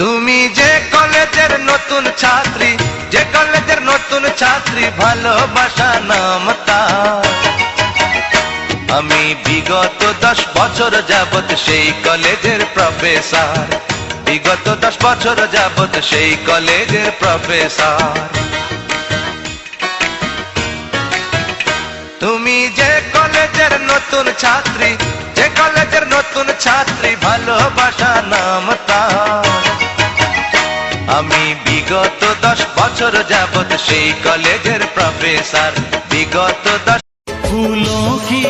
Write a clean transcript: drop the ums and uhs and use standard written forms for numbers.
তুমি যে কলেজের নতুন ছাত্রী, যে কলেজের নতুন ছাত্রী, ভালোবাসা নাম তার। আমি বিগত 10 বছর যাবত সেই কলেজের প্রফেসর, বিগত 10 বছর যাবত সেই কলেজের প্রফেসর। তুমি যে কলেজের নতুন ছাত্রী, যে কলেজের নতুন ছাত্রী, ভালোবাসা নাম তার। আমি বিগত 10 বছর যাবত সেই কলেজের প্রফেসর, বিগত 10। फूलों की